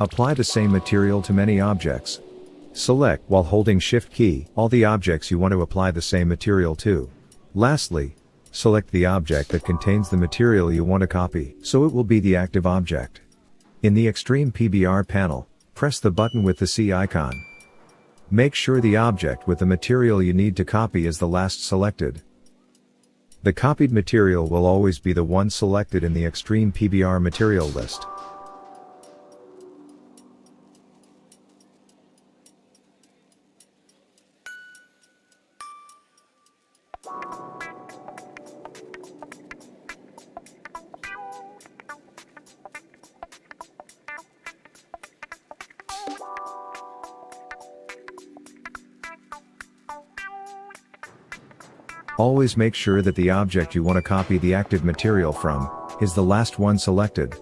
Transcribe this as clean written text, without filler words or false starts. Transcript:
Apply the same material to many objects. Select, while holding Shift key, all the objects you want to apply the same material to. Lastly, select the object that contains the material you want to copy, so it will be the active object. In the Extreme PBR panel, press the button with the C icon. Make sure the object with the material you need to copy is the last selected. The copied material will always be the one selected in the Extreme PBR material list. Always make sure that the object you want to copy the active material from is the last one selected.